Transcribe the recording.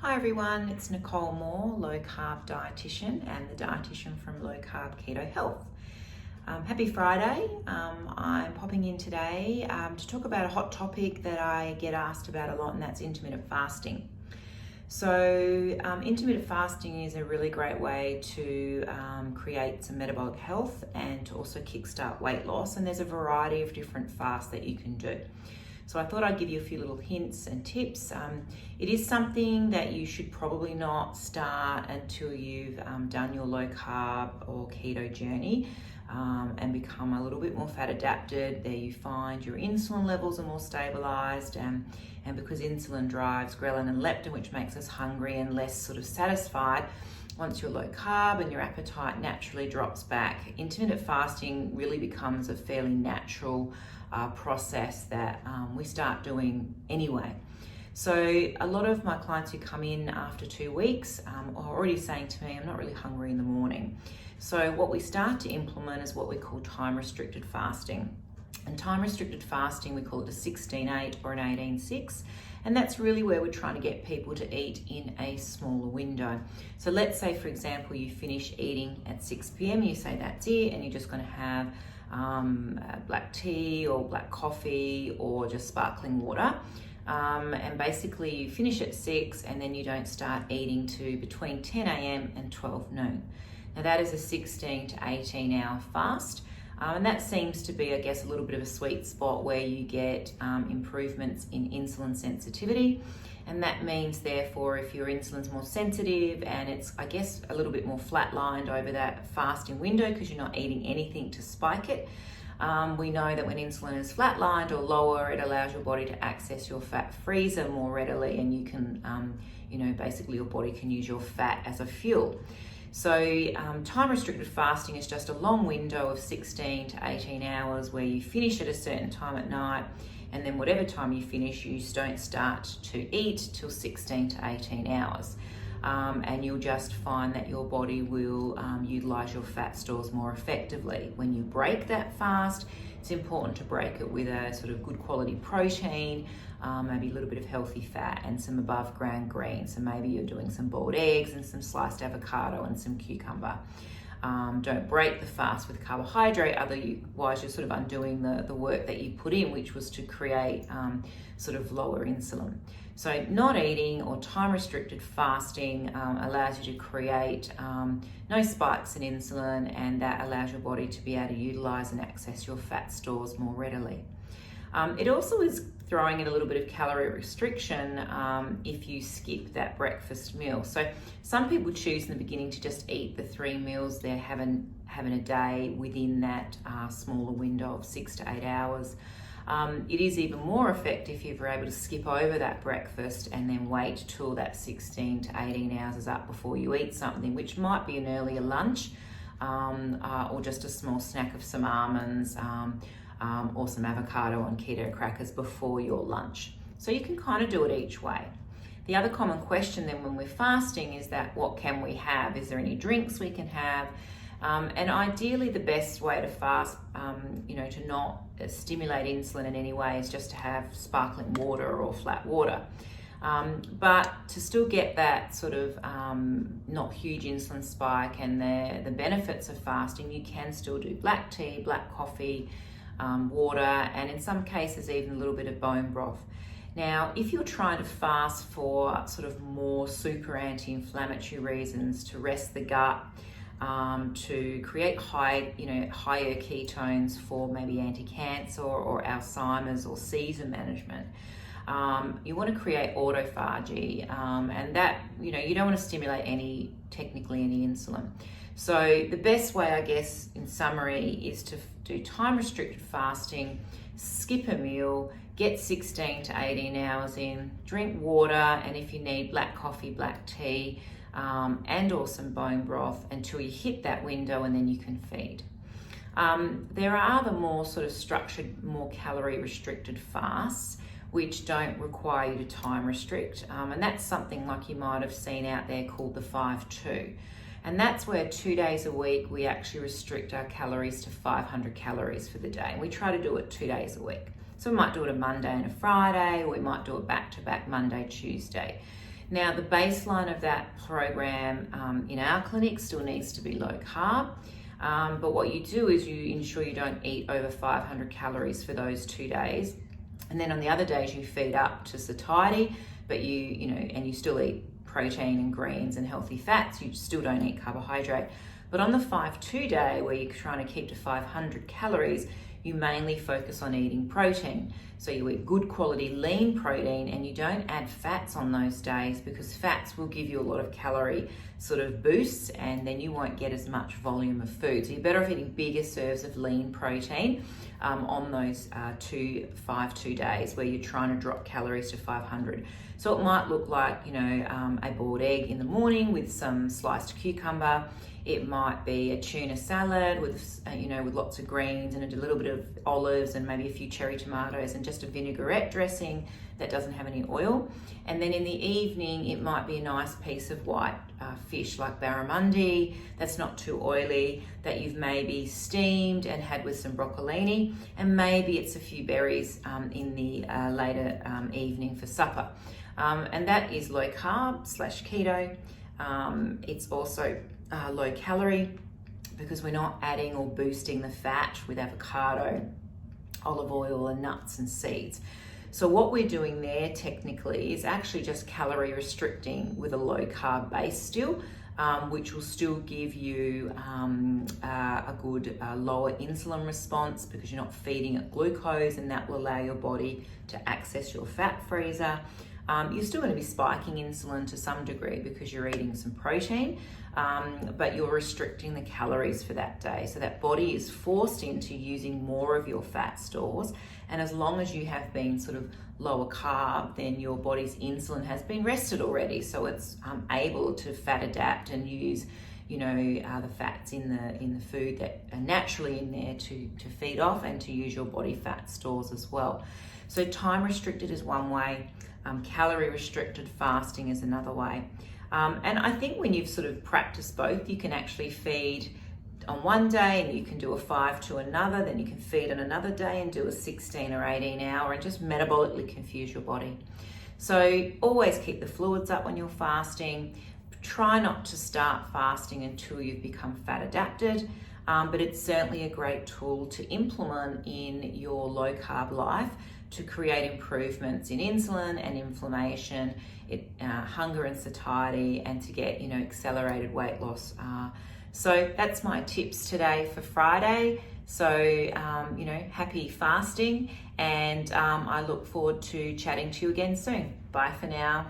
Hi everyone, it's Nicole Moore, low-carb dietitian and the dietitian from Low Carb Keto Health. Happy Friday. I'm popping in today to talk about a hot topic that I get asked about a lot, and that's intermittent fasting. So intermittent fasting is a really great way to create some metabolic health and to also kickstart weight loss, and there's a variety of different fasts that you can do. So I thought I'd give you a few little hints and tips. It is something that you should probably not start until you've done your low carb or keto journey and become a little bit more fat adapted. There you find your insulin levels are more stabilized, and because insulin drives ghrelin and leptin, which makes us hungry and less sort of satisfied, once you're low carb and your appetite naturally drops back, intermittent fasting really becomes a fairly natural process that we start doing anyway. So a lot of my clients who come in after 2 weeks are already saying to me, I'm not really hungry in the morning. So what we start to implement is what we call time-restricted fasting. And time-restricted fasting, we call it a 16-8 or an 18-6. And that's really where we're trying to get people to eat in a smaller window. So let's say, for example, you finish eating at 6 p.m. You say that's it, and you're just going to have black tea or black coffee or just sparkling water. And basically you finish at 6 and then you don't start eating to between 10 a.m. and 12 noon. Now that is a 16 to 18 hour fast. And that seems to be, I guess, a little bit of a sweet spot where you get improvements in insulin sensitivity. And that means, therefore, if your insulin's more sensitive and it's, I guess, a little bit more flatlined over that fasting window because you're not eating anything to spike it, we know that when insulin is flatlined or lower, it allows your body to access your fat freezer more readily, and you can, basically your body can use your fat as a fuel. So time-restricted fasting is just a long window of 16 to 18 hours where you finish at a certain time at night, and then whatever time you finish, you don't start to eat till 16 to 18 hours. And you'll just find that your body will utilize your fat stores more effectively. When you break that fast, it's important to break it with a sort of good quality protein, maybe a little bit of healthy fat and some above ground greens. So maybe you're doing some boiled eggs and some sliced avocado and some cucumber. Don't break the fast with carbohydrate, otherwise you're sort of undoing the work that you put in, which was to create sort of lower insulin. So not eating or time-restricted fasting allows you to create no spikes in insulin, and that allows your body to be able to utilize and access your fat stores more readily. It also is throwing in a little bit of calorie restriction if you skip that breakfast meal. So some people choose in the beginning to just eat the 3 meals they're having a day within that smaller window of 6 to 8 hours. It is even more effective if you're able to skip over that breakfast and then wait till that 16 to 18 hours is up before you eat something, which might be an earlier lunch or just a small snack of some almonds, or some avocado on keto crackers before your lunch. So you can kind of do it each way. The other common question then when we're fasting is that what can we have? Is there any drinks we can have? And ideally the best way to fast, to not stimulate insulin in any way is just to have sparkling water or flat water. But to still get that sort of not huge insulin spike and the benefits of fasting, you can still do black tea, black coffee, water, and in some cases even a little bit of bone broth. Now, if you're trying to fast for sort of more super anti-inflammatory reasons, to rest the gut, to create higher ketones for maybe anti-cancer or Alzheimer's or seizure management, you want to create autophagy, and that, you don't want to stimulate technically any insulin. So the best way, I guess, in summary, is to do time-restricted fasting, skip a meal, get 16 to 18 hours in, drink water, and if you need black coffee, black tea, and or some bone broth until you hit that window, and then you can feed. There are the more sort of structured, more calorie-restricted fasts, which don't require you to time restrict, and that's something like you might have seen out there called the 5-2. And that's where 2 days a week we actually restrict our calories to 500 calories for the day. And we try to do it 2 days a week. So we might do it a Monday and a Friday, or we might do it back-to-back Monday, Tuesday. Now, the baseline of that program in our clinic still needs to be low carb. But what you do is you ensure you don't eat over 500 calories for those 2 days. And then on the other days you feed up to satiety, but you still eat protein and greens and healthy fats. You still don't eat carbohydrate. But on the 5-2 day, where you're trying to keep to 500 calories, you mainly focus on eating protein. So you eat good quality lean protein, and you don't add fats on those days, because fats will give you a lot of calorie sort of boosts, and then you won't get as much volume of food. So you're better off eating bigger serves of lean protein on those 5-2 days where you're trying to drop calories to 500. So it might look like, a boiled egg in the morning with some sliced cucumber. It might be a tuna salad with lots of greens and a little bit of olives and maybe a few cherry tomatoes and just a vinaigrette dressing that doesn't have any oil. And then in the evening, it might be a nice piece of white fish like barramundi that's not too oily, that you've maybe steamed and had with some broccolini, and maybe it's a few berries in the later evening for supper. And that is low carb / keto. It's also low calorie, because we're not adding or boosting the fat with avocado, olive oil and nuts and seeds. So what we're doing there technically is actually just calorie restricting with a low carb base still, which will still give you a good lower insulin response, because you're not feeding it glucose, and that will allow your body to access your fat freezer. You're still going to be spiking insulin to some degree because you're eating some protein, but you're restricting the calories for that day. So that body is forced into using more of your fat stores. And as long as you have been sort of lower carb, then your body's insulin has been rested already. So it's able to fat adapt and use the fats in the food that are naturally in there to feed off, and to use your body fat stores as well. So time restricted is one way. Calorie restricted fasting is another way. And I think when you've sort of practiced both, you can actually feed on one day and you can do a 5 to another, then you can feed on another day and do a 16 or 18 hour, and just metabolically confuse your body. So always keep the fluids up when you're fasting. Try not to start fasting until you've become fat adapted. But it's certainly a great tool to implement in your low carb life to create improvements in insulin and inflammation, hunger and satiety, and to get accelerated weight loss. So that's my tips today for Friday. So happy fasting, and I look forward to chatting to you again soon. Bye for now.